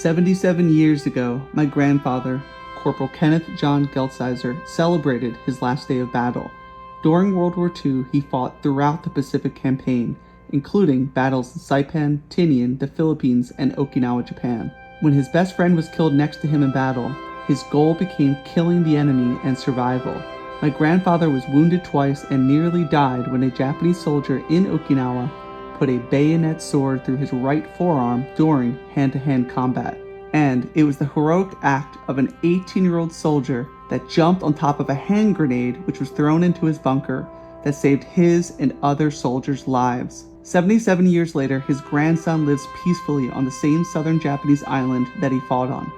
77 years ago, my grandfather, Corporal Kenneth John Geltsizer, celebrated his last day of battle. During World War II, he fought throughout the Pacific Campaign, including battles in Saipan, Tinian, the Philippines, and Okinawa, Japan. When his best friend was killed next to him in battle, his goal became killing the enemy and survival. My grandfather was wounded twice and nearly died when a Japanese soldier in Okinawa put a bayonet sword through his right forearm during hand-to-hand combat. And it was the heroic act of an 18-year-old soldier that jumped on top of a hand grenade which was thrown into his bunker that saved his and other soldiers' lives. 77 years later, his grandson lives peacefully on the same southern Japanese island that he fought on.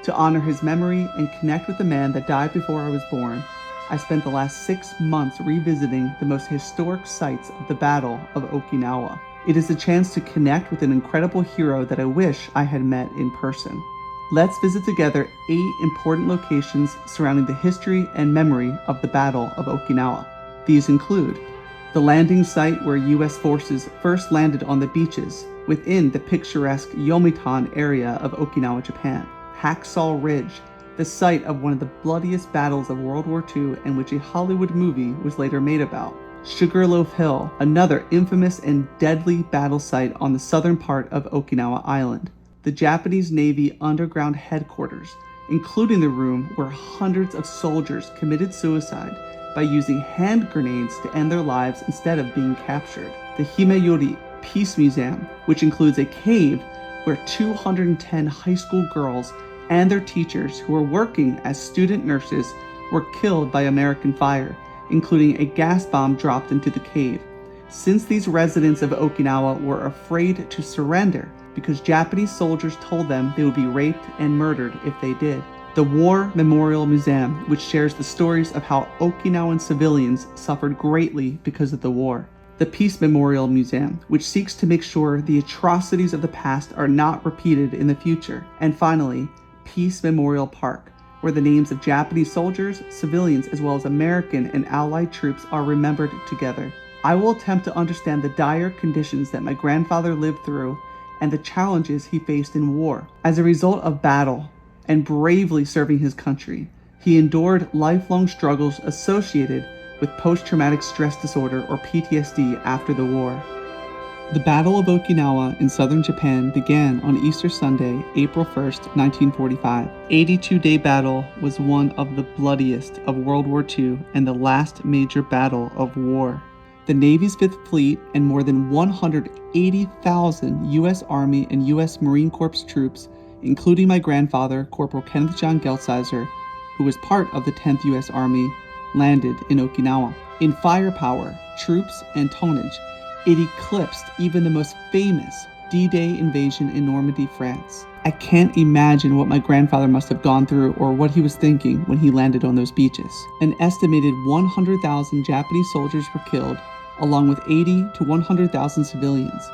To honor his memory and connect with the man that died before I was born, I spent the last 6 months revisiting the most historic sites of the Battle of Okinawa. It is a chance to connect with an incredible hero that I wish I had met in person. Let's visit together 8 important locations surrounding the history and memory of the Battle of Okinawa. These include the landing site where U.S. forces first landed on the beaches within the picturesque Yomitan area of Okinawa, Japan. Hacksaw Ridge, the site of one of the bloodiest battles of World War II and which a Hollywood movie was later made about. Sugarloaf Hill, another infamous and deadly battle site on the southern part of Okinawa Island. The Japanese Navy underground headquarters, including the room where hundreds of soldiers committed suicide by using hand grenades to end their lives instead of being captured. The Himeyori Peace Museum, which includes a cave where 210 high school girls and their teachers who were working as student nurses were killed by American fire, including a gas bomb dropped into the cave, since these residents of Okinawa were afraid to surrender because Japanese soldiers told them they would be raped and murdered if they did. The War Memorial Museum, which shares the stories of how Okinawan civilians suffered greatly because of the war. The Peace Memorial Museum, which seeks to make sure the atrocities of the past are not repeated in the future. And finally, Peace Memorial Park, where the names of Japanese soldiers, civilians, as well as American and Allied troops are remembered together. I will attempt to understand the dire conditions that my grandfather lived through and the challenges he faced in war. As a result of battle and bravely serving his country, he endured lifelong struggles associated with post-traumatic stress disorder or PTSD after the war. The Battle of Okinawa in southern Japan began on Easter Sunday, April 1st, 1945. 82-day battle was one of the bloodiest of World War II and the last major battle of war. The Navy's 5th Fleet and more than 180,000 U.S. Army and U.S. Marine Corps troops, including my grandfather, Corporal Kenneth John Geltsizer, who was part of the 10th U.S. Army, landed in Okinawa. In firepower, troops, and tonnage, it eclipsed even the most famous D-Day invasion in Normandy, France. I can't imagine what my grandfather must have gone through or what he was thinking when he landed on those beaches. An estimated 100,000 Japanese soldiers were killed, along with 80 to 100,000 civilians.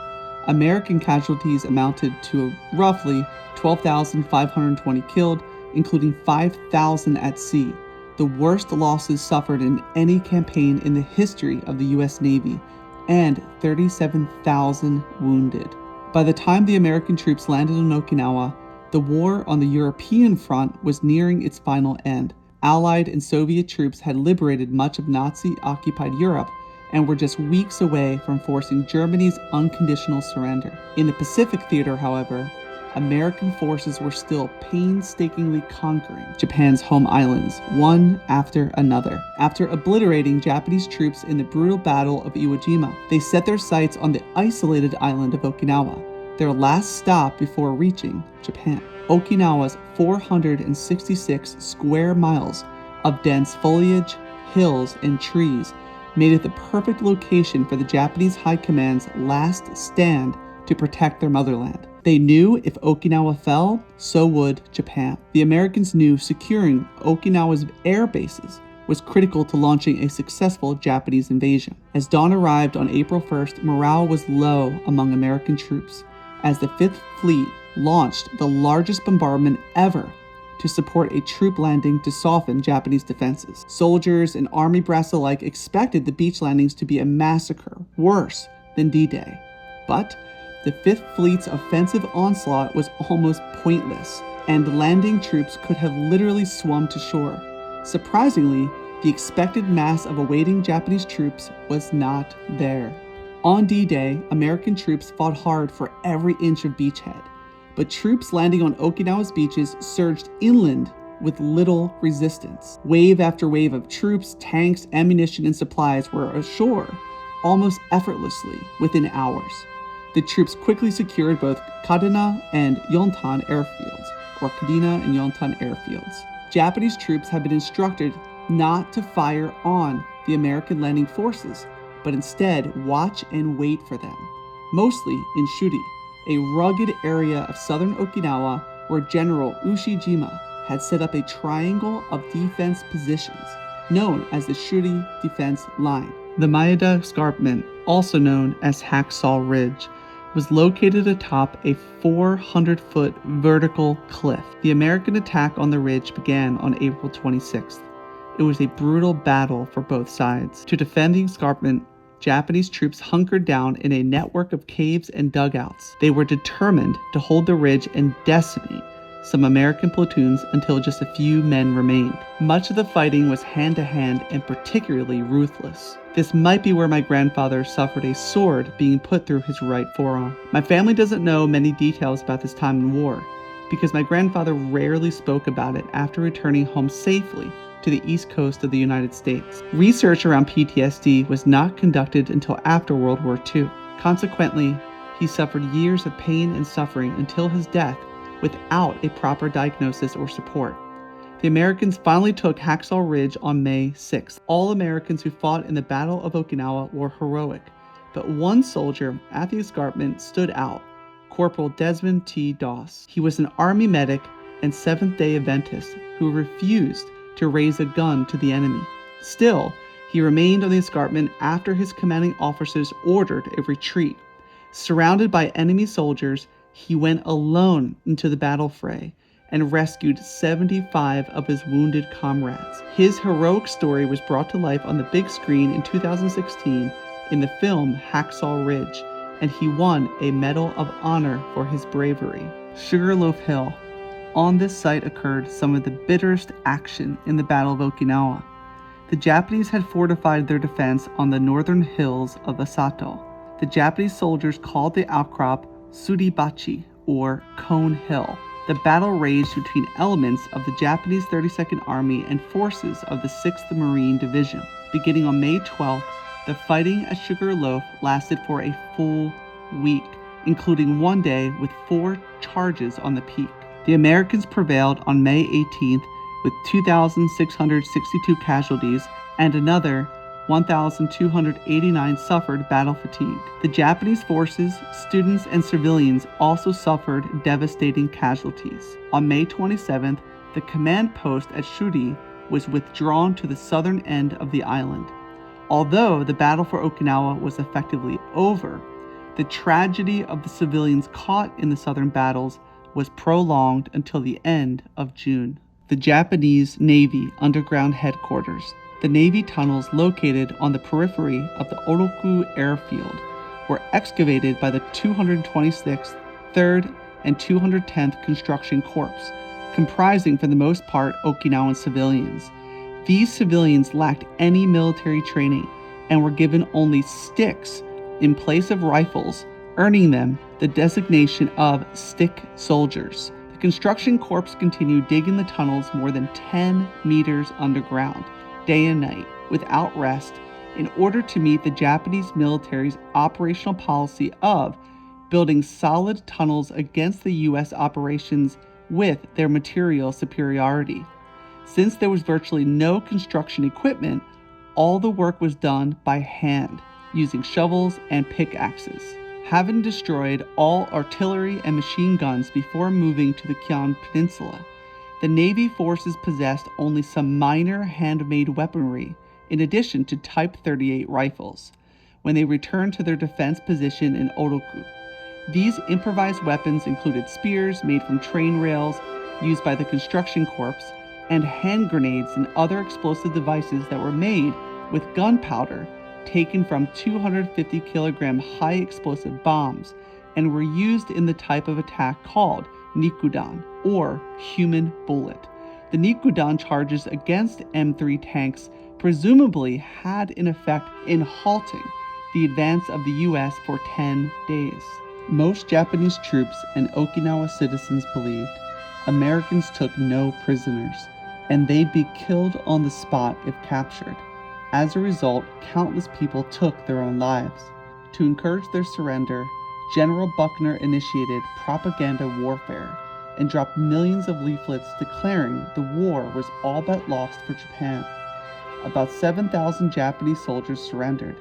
American casualties amounted to roughly 12,520 killed, including 5,000 at sea, the worst losses suffered in any campaign in the history of the U.S. Navy, and 37,000 wounded. By the time the American troops landed on Okinawa, the war on the European front was nearing its final end. Allied and Soviet troops had liberated much of Nazi-occupied Europe and were just weeks away from forcing Germany's unconditional surrender. In the Pacific theater, however, American forces were still painstakingly conquering Japan's home islands, one after another. After obliterating Japanese troops in the brutal Battle of Iwo Jima, they set their sights on the isolated island of Okinawa, their last stop before reaching Japan. Okinawa's 466 square miles of dense foliage, hills, and trees made it the perfect location for the Japanese High Command's last stand to protect their motherland. They knew if Okinawa fell, so would Japan. The Americans knew securing Okinawa's air bases was critical to launching a successful Japanese invasion. As dawn arrived on April 1st, morale was low among American troops as the 5th Fleet launched the largest bombardment ever to support a troop landing to soften Japanese defenses. Soldiers and army brass alike expected the beach landings to be a massacre, worse than D-Day. But the Fifth Fleet's offensive onslaught was almost pointless, and landing troops could have literally swum to shore. Surprisingly, the expected mass of awaiting Japanese troops was not there. On D-Day, American troops fought hard for every inch of beachhead, but troops landing on Okinawa's beaches surged inland with little resistance. Wave after wave of troops, tanks, ammunition, and supplies were ashore almost effortlessly within hours. The troops quickly secured both Kadena and Yontan airfields, or Kadena and Yontan airfields. Japanese troops had been instructed not to fire on the American landing forces, but instead watch and wait for them, mostly in Shuri, a rugged area of southern Okinawa where General Ushijima had set up a triangle of defense positions, known as the Shuri Defense Line. The Maeda Escarpment, also known as Hacksaw Ridge, was located atop a 400-foot vertical cliff. The American attack on the ridge began on April 26th. It was a brutal battle for both sides. To defend the escarpment, Japanese troops hunkered down in a network of caves and dugouts. They were determined to hold the ridge and decimate some American platoons until just a few men remained. Much of the fighting was hand-to-hand and particularly ruthless. This might be where my grandfather suffered a sword being put through his right forearm. My family doesn't know many details about this time in war, because my grandfather rarely spoke about it after returning home safely to the east coast of the United States. Research around PTSD was not conducted until after World War II. Consequently, he suffered years of pain and suffering until his death without a proper diagnosis or support. The Americans finally took Hacksaw Ridge on May 6th. All Americans who fought in the Battle of Okinawa were heroic, but one soldier at the escarpment stood out, Corporal Desmond T. Doss. He was an Army medic and Seventh-day Adventist who refused to raise a gun to the enemy. Still, he remained on the escarpment after his commanding officers ordered a retreat. Surrounded by enemy soldiers, he went alone into the battle fray and rescued 75 of his wounded comrades. His heroic story was brought to life on the big screen in 2016 in the film Hacksaw Ridge, and he won a Medal of Honor for his bravery. Sugarloaf Hill. On this site occurred some of the bitterest action in the Battle of Okinawa. The Japanese had fortified their defense on the northern hills of the Sato. The Japanese soldiers called the outcrop Suribachi, or Cone Hill. The battle raged between elements of the Japanese 32nd Army and forces of the 6th Marine Division. Beginning on May 12th, the fighting at Sugarloaf lasted for a full week, including one day with 4 charges on the peak. The Americans prevailed on May 18th with 2,662 casualties, and another 1,289 suffered battle fatigue. The Japanese forces, students, and civilians also suffered devastating casualties. On May 27th, the command post at Shuri was withdrawn to the southern end of the island. Although the battle for Okinawa was effectively over, the tragedy of the civilians caught in the southern battles was prolonged until the end of June. The Japanese Navy underground headquarters. The Navy tunnels located on the periphery of the Oroku airfield were excavated by the 226th, 3rd, and 210th Construction Corps, comprising for the most part Okinawan civilians. These civilians lacked any military training and were given only sticks in place of rifles, earning them the designation of stick soldiers. The Construction Corps continued digging the tunnels more than 10 meters underground, day and night, without rest, in order to meet the Japanese military's operational policy of building solid tunnels against the U.S. operations with their material superiority. Since there was virtually no construction equipment, all the work was done by hand, using shovels and pickaxes. Having destroyed all artillery and machine guns before moving to the Kyon Peninsula, the Navy forces possessed only some minor handmade weaponry, in addition to Type 38 rifles, when they returned to their defense position in Oroku. These improvised weapons included spears made from train rails used by the Construction Corps, and hand grenades and other explosive devices that were made with gunpowder taken from 250-kilogram high-explosive bombs and were used in the type of attack called Nikudan, or human bullet. The Nikudan charges against M3 tanks presumably had an effect in halting the advance of the US for 10 days. Most Japanese troops and Okinawa citizens believed Americans took no prisoners, and they'd be killed on the spot if captured. As a result, countless people took their own lives. To encourage their surrender, General Buckner initiated propaganda warfare and dropped millions of leaflets declaring the war was all but lost for Japan. About 7,000 Japanese soldiers surrendered,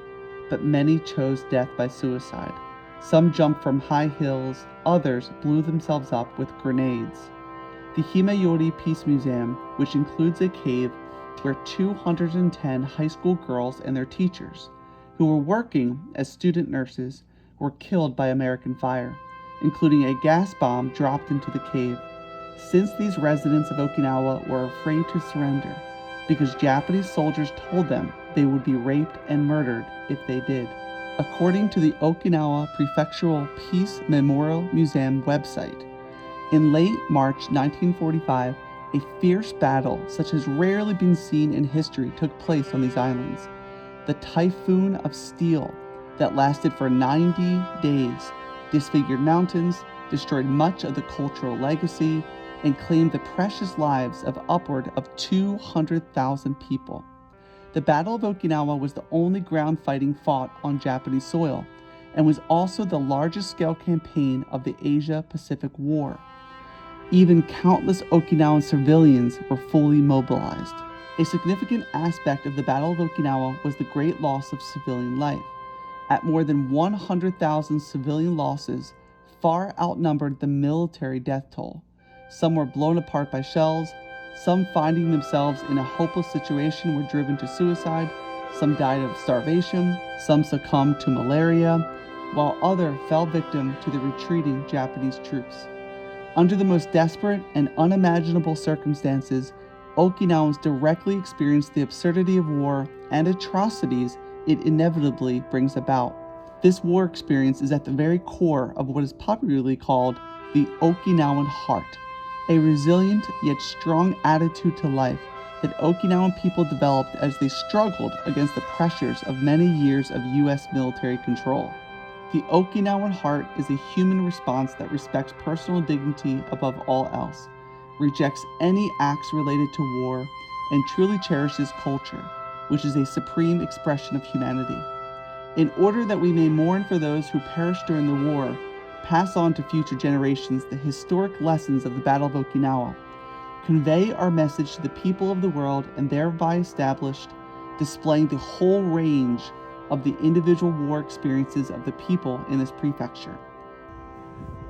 but many chose death by suicide. Some jumped from high hills, others blew themselves up with grenades. The Himayori Peace Museum, which includes a cave where 210 high school girls and their teachers, who were working as student nurses, were killed by American fire, including a gas bomb dropped into the cave, since these residents of Okinawa were afraid to surrender because Japanese soldiers told them they would be raped and murdered if they did. According to the Okinawa Prefectural Peace Memorial Museum website, in late March 1945, a fierce battle such as rarely been seen in history took place on these islands. The Typhoon of Steel that lasted for 90 days disfigured mountains, destroyed much of the cultural legacy, and claimed the precious lives of upward of 200,000 people. The Battle of Okinawa was the only ground fighting fought on Japanese soil, and was also the largest scale campaign of the Asia-Pacific War. Even countless Okinawan civilians were fully mobilized. A significant aspect of the Battle of Okinawa was the great loss of civilian life. At more than 100,000 civilian losses, far outnumbered the military death toll. Some were blown apart by shells, some finding themselves in a hopeless situation were driven to suicide, some died of starvation, some succumbed to malaria, while others fell victim to the retreating Japanese troops. Under the most desperate and unimaginable circumstances, Okinawans directly experienced the absurdity of war and atrocities it inevitably brings about. This war experience is at the very core of what is popularly called the Okinawan heart, a resilient yet strong attitude to life that Okinawan people developed as they struggled against the pressures of many years of U.S. military control. The Okinawan heart is a human response that respects personal dignity above all else, rejects any acts related to war, and truly cherishes culture, which is a supreme expression of humanity. In order that we may mourn for those who perished during the war, pass on to future generations the historic lessons of the Battle of Okinawa, convey our message to the people of the world, and thereby displaying the whole range of the individual war experiences of the people in this prefecture.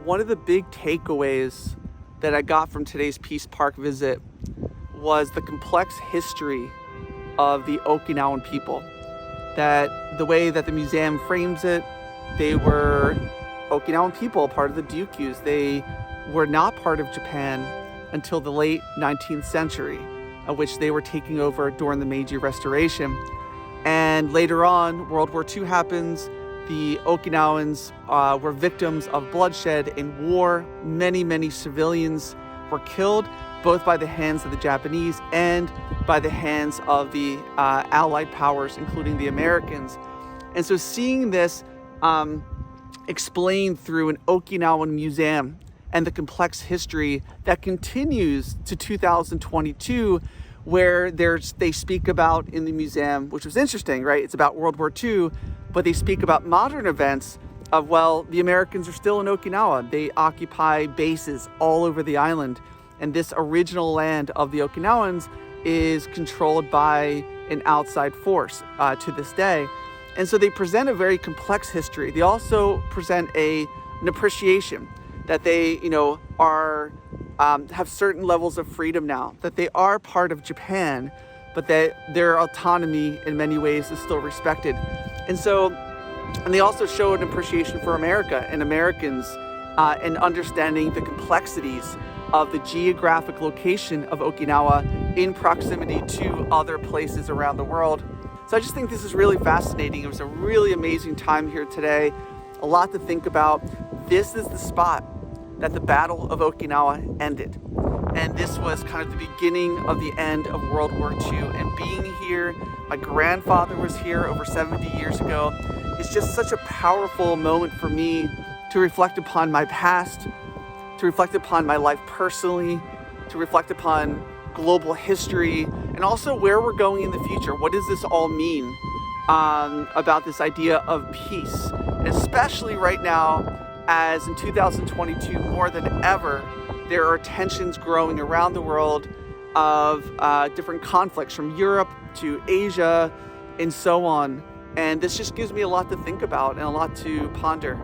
One of the big takeaways that I got from today's Peace Park visit was the complex history of the Okinawan people. That the way that the museum frames it, they were Okinawan people, part of the Ryukyus. They were not part of Japan until the late 19th century, of which they were taking over during the Meiji Restoration. And later on, World War II happens. The Okinawans were victims of bloodshed in war. Many, many civilians were killed, both by the hands of the Japanese and by the hands of the Allied powers, including the Americans. And so seeing this explained through an Okinawan museum and the complex history that continues to 2022, where they speak about in the museum, which was interesting, right? It's about World War II, but they speak about modern events of, well, the Americans are still in Okinawa. They occupy bases all over the island. And this original land of the Okinawans is controlled by an outside force to this day. And so they present a very complex history. They also present an appreciation that they, are have certain levels of freedom now, that they are part of Japan, but that their autonomy in many ways is still respected. And they also show an appreciation for America and Americans and understanding the complexities of the geographic location of Okinawa in proximity to other places around the world. So I just think this is really fascinating. It was a really amazing time here today. a lot to think about. This is the spot that the Battle of Okinawa ended. And this was kind of the beginning of the end of World War II. And being here, my grandfather was here over 70 years ago. It's just such a powerful moment for me to reflect upon my past, to reflect upon my life personally, to reflect upon global history, and also where we're going in the future. What does this all mean about this idea of peace? And especially right now, as in 2022, more than ever, there are tensions growing around the world of different conflicts from Europe to Asia and so on. And this just gives me a lot to think about and a lot to ponder.